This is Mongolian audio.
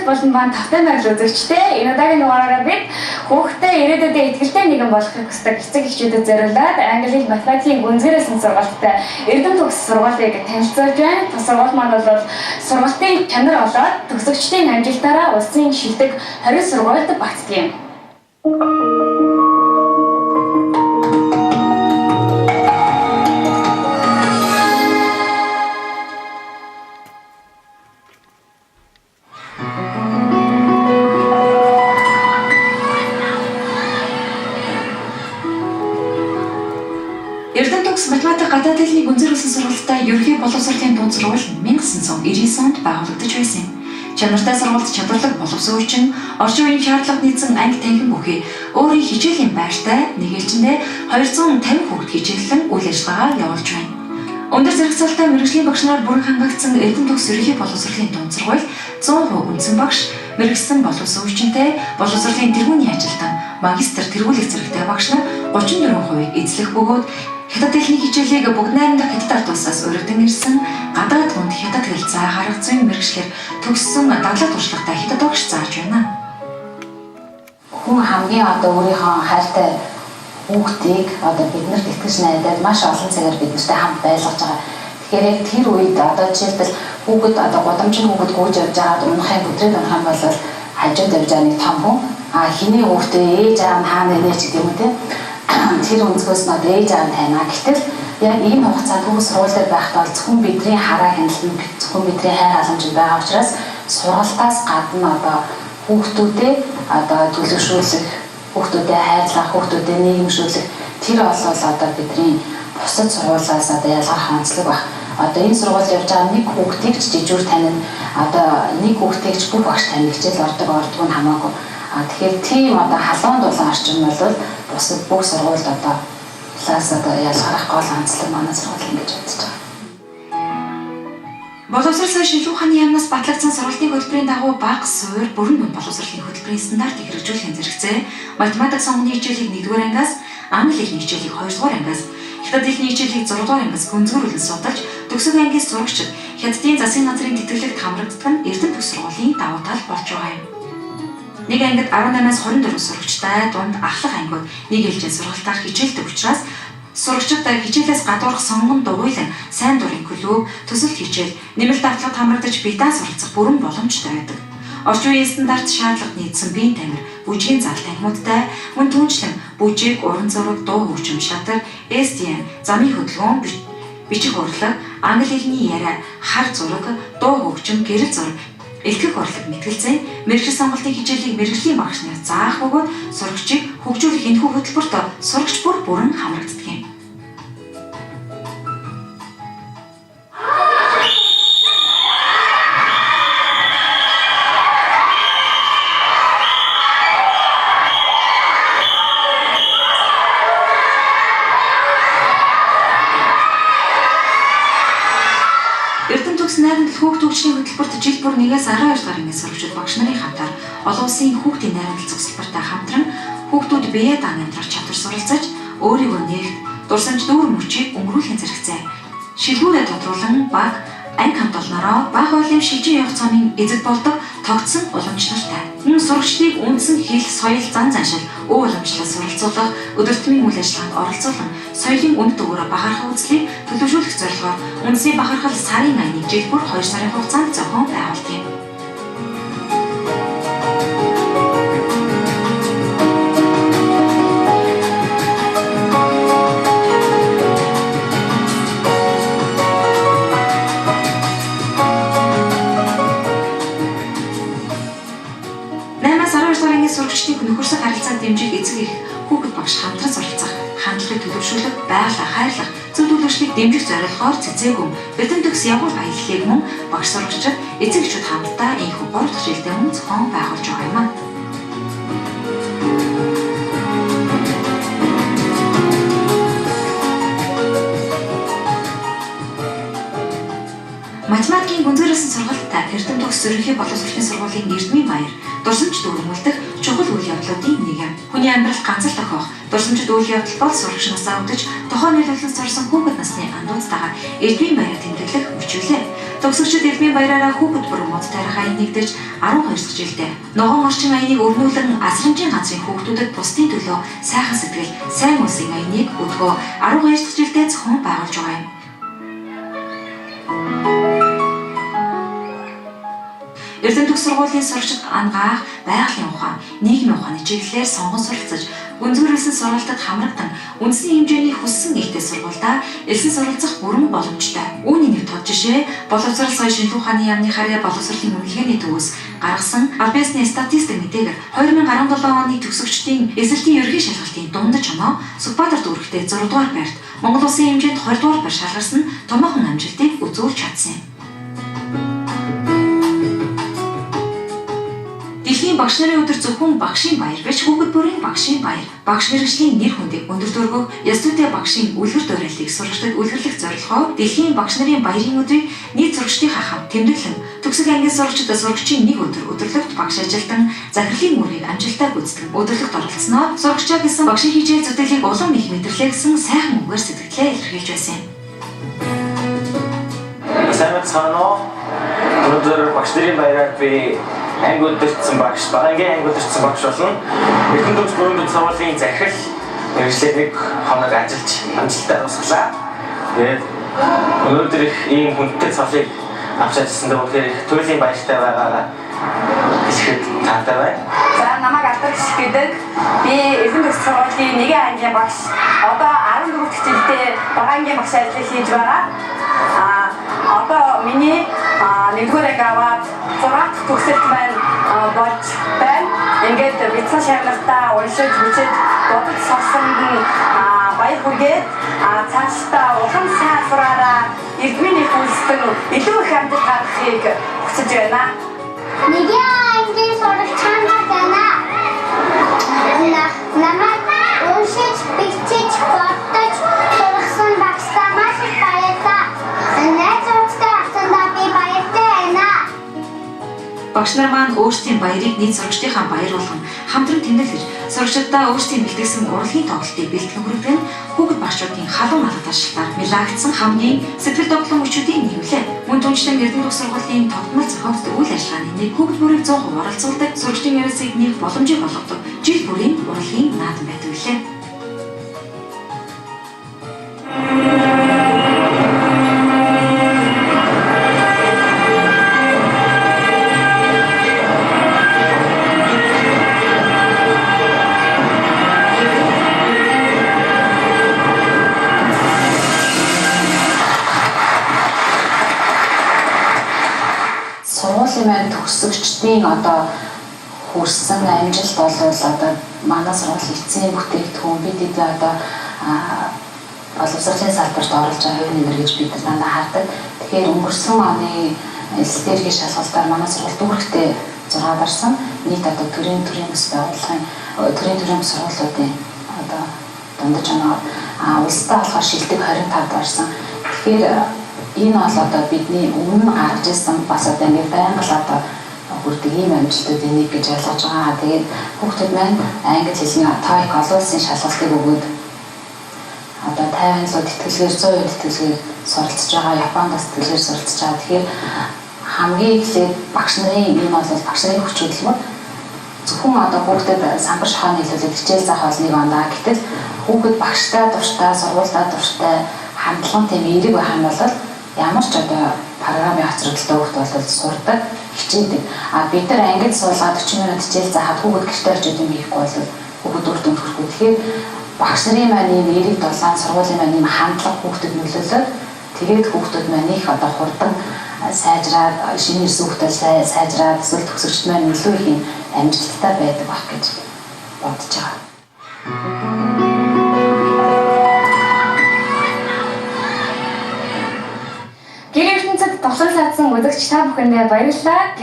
болон маань тавтай байр үзэгчтэй энэ удаагийн дугаараараа бид хүүхдээ ирээдүйдээ итгэлтэй нэгэн болохыг хүсдэг эцэг эхчүүдэд зориулаад англи, математикийн гүнзгийрээс сургалттай Эрдэм төгс сургуулийг танилцуулж байна. Сургууль маань бол сургалтын чанар болоод төгсөгчдийн амжилтаараа улсын шилдэг 20 сургуульд багтдаг юм. Эрдэм төгс математик гадаад хэлний гүнзгийрсэн сургалттай ерөнхий боловсролын дунд сургууль 1990 онд байгуулагдаж байсан юм. Чанартай сургуульд чадварлаг боловсрууччин, орчин үеийн шаардлагад нийцсэн анги танхим бүхий өөрийн хичээлийн байртай нэг ээлжиндээ 250 хүүхэд хичээллэн үйл ажиллагаагаа явуулж байна. Өндөр зэрэгцээлтэй мэргэжлийн багш нар бүрэн хангагдсан Эрдэм төгс ерөнхий боловсролын дунд сургууль 100% үндсэн багш, мэргэжсэн боловсруучинтэй боловсролын тэргүүний ажилтан, магистр тэргүүлэх зэрэгтэй багш нар 34% эзлэх бөгөөд хятад хэлний хичээлийг бүгд найрамдах хятад улсаас урагдсан ирсэн гадаад хүнд хятад хэл заах арга зүйн мэргэжлэр төгссөн дадлаг туршлагатай хятад багш зааж байна. Хүн хамгийн өөрийнхөө хайртай хүүхдийг биднэрт итгэж найдаад маш олон цагаар биднэртэй хамт байлгаж байгаа. Тэгэхээр яг тэр үед жишээлбэл хүүхэд годамжин хүүхэд гүйж явж байгаад унахын өдрөд унах юм бол хажууд явж байгаа нэг том хүн хиний хүүхдээ ээж аав нь хаана нэ ч гэдэг юм те. Тэр өнцгөөс нь ээж аав тайнаа. Гэтэл яг ийм хугацаанд хүүхд сургуульд байхдаа зөвхөн бидний хараа хяналтанд зөвхөн бидний хайр халамжинд байгаа учраас сургалтаас гадна хүүхдүүдээ төлөвшүүлэх, хүүхдүүдэд хайрлах, хүүхдүүдэд нийгэмшүүлэх тэр бол бидний бусад сургуулиас ялгарх онцлог баг. Энэ сургуульд явж байгаа нэг хүүхдийг ч жижүүр танин нэг хүүхдийг ч бүх багш тань хичээл ордгүй нь хамаагүй. Тэгэхээр тийм халуун дулаан орчин бол бусад бүх сургуульд ялгарах гол онцлог манай сургууль ингэж бодож байгаа. Боловсрол шинжлэх ухааны яамнаас батлагдсан сургалтын хөтөлбөрийн дагуу бага суур бүрэн дүн боловсролын хөтөлбөрийн стандартыг хэрэгжүүлэхийн зэрэгцээ математик сонгоны хичээлийг 1-р ангиас, англи хэлний хичээлийг 2-р ангиас, хятад хэлний хичээлийг 6-р ангиас гүнзгийрүүлэн судалж төгсөх ангийн сурагчид хятадын засгийн газрын тэтгэлэгт хамрагддаг нь Эрдэм төгс сургуулийн давуу тал болж байгаа юм. Нэг ангид 18-аас 24 сурагчтай дунд ахлах ангиуд нэг ээлжийн сургалтаар хичээлдэг учраас сурагчид хичээлээс гадуурх сонгон дугуйлан сайн дурын клуб, төсөлт хичээл, нэмэлт давтлагад хамрагдаж бие даасан суралцах бүрэн боломжтой байдаг. Орчин үеийн стандарт шаардлагад нийцсэн биеийн тамир, бүжгийн зал танхимуудтай мөн түнчлэн бүжиг, уран зураг, дуу хөгжим шатар, STM, замын хөдөлгөөн, бичих урлаг, англи хэлний яриа, хар зураг, дуу хөгжим, гэрэл зураг, элхэх урлаг мэтгэлцээ, мэргэжил сонголтын хичээлийг мэргэжлийн багш нар заах бөгөөд сурагчийг хөгжүүлэх энэхүү хөтөлбөрт сурагч бүрэн хамрагддаг юм. Эрдэм төгс найрамдал хүүхд төгсгийн хөтөлбөрт жил бүр 1-ээс 12 дахь ангиас сурагчид багш нарын хамтаар олон улсын хүүхдийн найрамдал зөвлөлтөөртэй хамтран хүүхдүүд бие даан амьдрах чадвар суралцаж өөрийгөө нээгт дурсамж дүүрэн мөчийг өнгөрүүлэхийн зэрэгцээ. Шилгүүрээ тодруулан баг анги хамт олноороо бага хуулийн шилжин явах цомын эзэд болдог тогтсон уламжлалтай. Мөн сурагчдыг үндсэн хэл, соёл, зан заншил, өв уламжлалд суралцуулах, өдөртмийн үйл ажиллагаанд оролцуулан соёлын үнэт өгөөрөө бахархах үзлийг төлөвшүүлэх зорилгоор үндэсний бахархал сарын 1 жил бүр 2 сарын хугацаанд зохион байгуулдаг юм. Сурагчдыг нөхөрсөг харилцаанд дэмжих эцэг эх хүүхэд багш хамтран суралцах, хандлагыг төлөвшүүлэх, байгалаа хайрлах, зөв төлөвшлийг дэмжих зорилгоор цэцээгүн Эрдэм төгс явгал баялагийг мөн багш сурагчид эцэг эхчүүд хамтдаа энэхүү 3 дахь жилдээ мөн зохион байгуулж байгаа юм. Математикийн гүнзгийрсэн сургалттай Эрдэм төгс ерөнхий боловсролын сургуулийн Эрдмийн баяр дурсамж дүүргүүлдэг чухал үйл явдлуудын нэг юм. Хүний амьдралд ганц л тохиох дурсамжид үйл явдал бол сурагч насаа үдэж тухайн нийлүүлэлд зорсон хүүхэд насны андууцтайгаар Эрдмийн баярыг тэмдэглэх мөчөлөө. Төгсөгчид элбийн баяраараа хүүхэд бүр мод тарих аян нэгдэж 12 дахь жилдээ ногоон орчин аяныг өрнүүлэн асрамжийн газрын хүүхдүүдэд бусдын төлөө сайхан сэтгэл, сайн үлсийн аяныг өдгөө 12 дахь жилдээ зохион байгуулж байгаа юм. Эрдэнэ төгс сургуулийн сурагчид ангаах, байгалийн ухаан, нийгмийн ухааны чиглэлээр сонгон суралцаж, гүнзгийрсэн сургалтад хамрагдан үндэсний хэмжээний хүссэн нийтэд сургуультай элсэн суралцах бүрэн боломжтой. Үүний нэг тод жишээ боловсрол соёл шинжилгээ ухааны яамны харьяа боловсролын үнэлгээний төвөөс гаргасан аль биесний статистик мэдээгээр 2017 оны төгсөгчдийн эзэлтийн ерөнхий шалгалтын дундаж оноо Сүхбаатар дүүрэгтээ 6 дугаар байрт, Монгол Улсын хэмжээнд 20 дугаар байр шалгарсан томоохон амжилтыг үзүүлж чадсан юм. Дэлхийн багш нарын өдөр зөвхөн багшийн баяр биш, хүүхэд бүрийн багшийн баяр. Багш мэргэжлийн нэр хүндийг өндөр дөргөх, ёстойтой багшийн үлгэр дуурайлыг сурагчдад үлгэрлэх зорилгоор Дэлхийн багш нарын баярын өдрийг нийт сурагчдынхаа хамт тэмдэглэн төгсөх ангийн сурагчдад сурагчийн нэг өдөр өдөрлөгт багш ажилтан захирлын мөрийг амжилттай гүйцэтгэн өдөрлөгт оролцсноо сурагчаа гэсэн багшийн хичээл зүтгэлийг улам их мэдрэлээ гэсэн сайхан үгээр сэтгэлээ илэрхийлж байсан юм. Сайн цаано өнөөдөр багш нарын баяраар би анги өдөртсөн багш, багангийн анги өдөртсөн багш болно. Эрдэнэ төгс бүрэн сургуулийн захирал мэргэжлээр нэг хоног ажиллаж амжилттай дуусглаа. Тэгээд өнөөдөр их ийм хүндтэй цолыг авч ажилласандаа бүхээр их туйлын баяртай байгаагаа хэлэхэд таатай байна. За намайг Алдарч гэдэг. Би Эрдэнэ төгс сургуулийн 1 ангийн багш. Одоо 14 дахь жилдээ багангийн багш ажлыг хийж байгаа. Одоо миний 1-р анги аваад 6 дахь төгсөлт маань болж байна. Ингээд бяцхан шагналтаа уншиж бичиж бодож сонсонд баяр хүргээд цаашдаа улам сайн сураараа эрдмийн хүлстэн илүү их амжилт гаргахыг хүсэж байна. 1 ангийн сурагч байна. Намайг уншиж бичиж бодож сургасан багштай маш их баярлалаа. Найзуудтай авсандаа би баяртай байна. Багш нар маань өөрсдийн баярыг нийт сурагчдынхаа баяр болгон хамтран тэмдэглэж, сурагчдаа өөрсдийн бэлтгэсэн урлагийн тоглолтыг бэлтгэн хүргэн хүүхэд багшуудын халуун алга таршилтаар мэлагдсан хамгийн сэтгэл догтлон өчүүдийг нийлүүлээ. Мөн түншлэн Эрдэнэ төгс сургуулийн тогтмол зохиогчдод үйл ажиллагааны нэг хүүхэд бүрийг 100% оролцуулдаг, сурагчдын яриасыг нэг боломжийг болгодог жил бүрийн урлагийн наадам байдаг билээ. Сургуулийн маань төгсөгчдийн одоо хүрсэн амжилт бол одоо манай сургуулийн эцсийн бүтээгдэхүүн бид одоо боловсролын салбарт оролж байгаа хувийн нэмэр гэж бид дандаа хардаг. Тэгэхээр өнгөрсөн оны эсдэргийн шалгалтаар манай сургууль дүүрэгтээ 6 дарсан. Нийт одоо төрийн бас байгууллагын төрийн сургуулиудын одоо дундаж оноо улстай болохоор шилдэг 25 дарсан. Тэгэхээр энэ бол одоо бидний өмнө гаргаж ирсэн бас одоо нэг байнга л одоо хүрдэг ийм амжилтуудын нэг гэж ойлгож байгаа. Тэгээд хүүхдүүд маань англи хэлний TOEIC олон улсын шалгалтыг өгөөд одоо 50% тэтгэлгээр 100% тэтгэлгээр суралцж байгаа. Японоос тэтгэлгээр суралцж байгаа. Тэгэхээр хамгийн эхлээд багш нарын энэ бол багш нарын хүч хөдөлмөр зөвхөн одоо хүүхдэд самбар шахааны хэлүүлэлт хичээл заах бол нэг ондаа. Гэтэл хүүхэд багштай дуртай, сургуультай дуртай хандлага тийм эерэг байх юм бол ямар ч одоо програмын хоцрогдолтой хүүхд бол сурдаг, хичээдэг. Бид нар ангид суулгаад 40 минут хичээл заахад хүүхэд гэртээ очиж юм хийхгүй бол хүүхэд үр дүнд хүрэхгүй. Тэгэхээр багш нарын маань ийм эерэг дулаан, сургуулийн маань ийм хандлага хүүхдэд нөлөөлөд тэгээд хүүхдүүд маань их одоо хурдан сайжраад шинэ ирсэн хүүхдүүд сайжраад эсвэл төгсөгчд маань илүү их амжилттай байдаг байх гэж бодож байгаа. Гэр ертөнцөд товсон саадсан үзэгч та бүхэндээ баярлалаа.